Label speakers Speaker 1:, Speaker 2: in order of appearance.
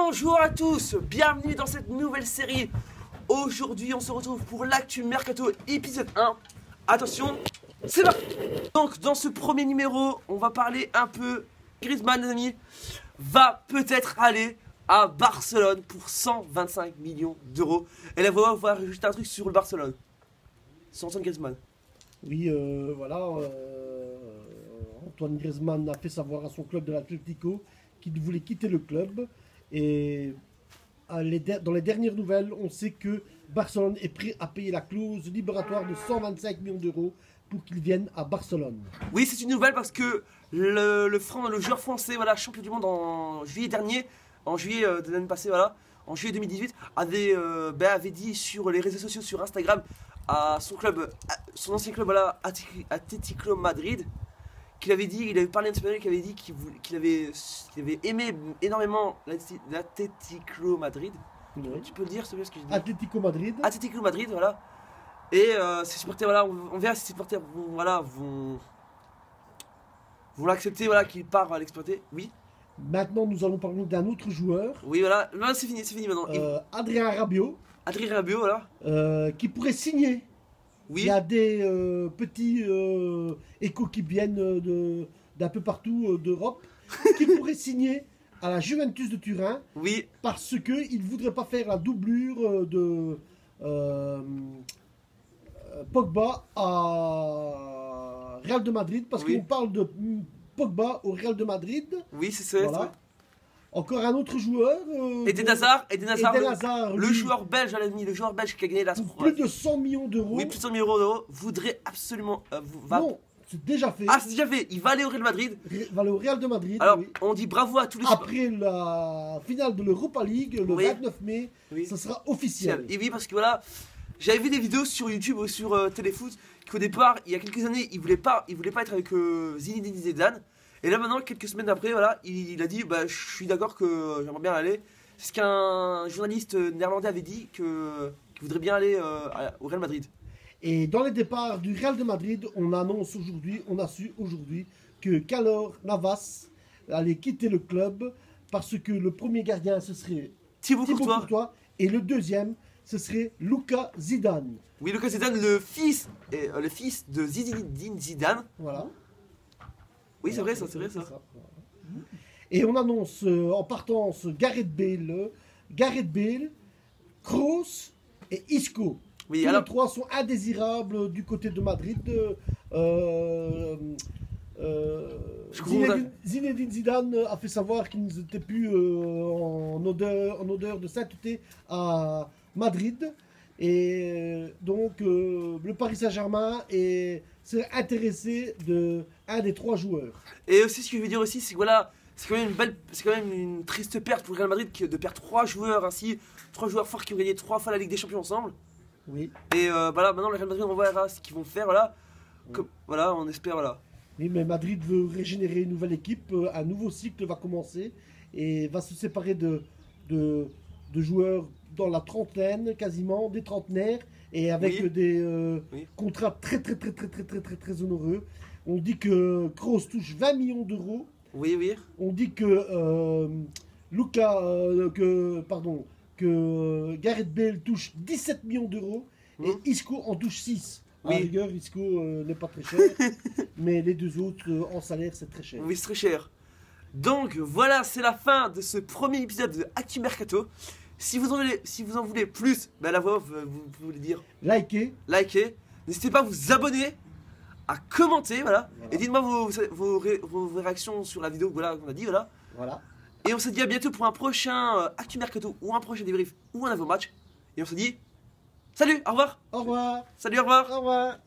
Speaker 1: Bonjour à tous, bienvenue dans cette nouvelle série. Aujourd'hui on se retrouve pour l'actu Mercato épisode 1. Attention, c'est parti. Donc dans ce premier numéro, on va parler un peu. Griezmann, les amis, va peut-être aller à Barcelone pour 125 millions d'euros. Et là on va rajouter un truc sur le Barcelone. Sur Antoine Griezmann.
Speaker 2: Oui, voilà. Antoine Griezmann a fait savoir à son club de l'Atlético qu'il voulait quitter le club. Et dans les dernières nouvelles, on sait que Barcelone est prêt à payer la clause libératoire de 125 millions d'euros pour qu'il vienne à Barcelone.
Speaker 1: Oui, c'est une nouvelle parce que le joueur français, voilà, champion du monde en juillet dernier, en juillet de l'année passée, voilà, en juillet 2018, avait dit sur les réseaux sociaux, sur Instagram, à son club, son ancien club, voilà, Atlético Madrid, qu'il avait dit, il avait parlé en espagnol, qu'il avait dit qu'il avait aimé énormément l'Atlético Madrid.
Speaker 2: Oui.
Speaker 1: Tu peux le dire, c'est bien ce que je dis.
Speaker 2: Atlético Madrid.
Speaker 1: Atlético Madrid, voilà. Et ses supporters, voilà, on verra si ses supporters vont l'accepter, voilà, qu'il part à l'exploiter. Oui.
Speaker 2: Maintenant, nous allons parler d'un autre joueur.
Speaker 1: Oui, voilà. Non, c'est fini maintenant.
Speaker 2: Adrien Rabiot.
Speaker 1: Adrien Rabiot, voilà.
Speaker 2: Qui pourrait signer.
Speaker 1: Oui.
Speaker 2: Il y a des petits échos qui viennent d'un peu partout d'Europe qui pourraient signer à la Juventus de Turin.
Speaker 1: Oui.
Speaker 2: Parce qu'ils ne voudraient pas faire la doublure de Pogba à Real de Madrid. Parce
Speaker 1: Oui.
Speaker 2: qu'on parle de Pogba au Real de Madrid.
Speaker 1: Oui, c'est ça.
Speaker 2: Voilà. Encore un autre joueur.
Speaker 1: Eden Hazard, le
Speaker 2: lui,
Speaker 1: joueur belge, à l'ennemi, le joueur belge qui a gagné la
Speaker 2: pour plus de 100 millions d'euros.
Speaker 1: Oui, plus de 100 millions d'euros, voudrait absolument.
Speaker 2: Non, c'est déjà fait.
Speaker 1: Ah, c'est déjà fait. Il va aller au Real Madrid.
Speaker 2: Il va aller au Real de Madrid.
Speaker 1: Alors,
Speaker 2: oui.
Speaker 1: on dit bravo à tous les
Speaker 2: Après la finale de l'Europa League, le
Speaker 1: Oui.
Speaker 2: 29 mai,
Speaker 1: Oui.
Speaker 2: ça sera officiel.
Speaker 1: Et oui, parce que voilà, j'avais vu des vidéos sur YouTube ou sur Téléfoot qu'au départ, il y a quelques années, il voulait pas être avec Zinedine Zidane. Et là maintenant, quelques semaines après, voilà, il a dit, bah, je suis d'accord que j'aimerais bien aller. C'est ce qu'un journaliste néerlandais avait dit, qu'il voudrait bien aller au Real Madrid.
Speaker 2: Et dans les départs du Real de Madrid, on a su aujourd'hui que Keylor Navas allait quitter le club parce que le premier gardien, ce serait
Speaker 1: Thibaut Courtois.
Speaker 2: Et le deuxième, ce serait Luka Zidane.
Speaker 1: Oui, Luka Zidane, le fils de Zinedine Zidane.
Speaker 2: Voilà.
Speaker 1: Oui, c'est vrai ça.
Speaker 2: Et on annonce en partance Gareth Bale, Kroos et Isco.
Speaker 1: Oui,
Speaker 2: Tous
Speaker 1: alors
Speaker 2: les trois sont indésirables du côté de Madrid. Zinedine Zidane a fait savoir qu'ils n'étaient plus en odeur de sainteté à Madrid. Et donc le Paris Saint-Germain s'est intéressé d'un des trois joueurs.
Speaker 1: Et aussi, ce que je veux dire aussi, c'est que voilà, c'est quand même une triste perte pour le Real Madrid de perdre trois joueurs ainsi, trois joueurs forts qui ont gagné 3 fois la Ligue des Champions ensemble.
Speaker 2: Oui.
Speaker 1: Et voilà, maintenant le Real Madrid, on verra ce qu'ils vont faire, voilà. Voilà, on espère, voilà.
Speaker 2: Oui, mais Madrid veut régénérer une nouvelle équipe, un nouveau cycle va commencer et va se séparer de joueurs dans la trentaine, quasiment, des trentenaires, et avec des contrats très onéreux. On dit que Kroos touche 20 millions d'euros.
Speaker 1: Oui.
Speaker 2: On dit que que Gareth Bale touche 17 millions d'euros et Isco en touche 6. À la rigueur, Isco n'est pas très cher, mais les deux autres en salaire, c'est très cher.
Speaker 1: Oui, c'est très cher. Donc voilà, c'est la fin de ce premier épisode de Actu Mercato. Si vous en voulez plus, bah, la voix, vous pouvez le dire.
Speaker 2: Likez.
Speaker 1: N'hésitez pas à vous abonner, à commenter, voilà. Et dites-moi vos réactions sur la vidéo qu'on a dit, voilà. Et on se dit à bientôt pour un prochain Actu Mercato ou un prochain débrief ou un nouveau match. Et on se dit salut, au revoir.
Speaker 2: Au revoir.
Speaker 1: Salut, au revoir.
Speaker 2: Au revoir.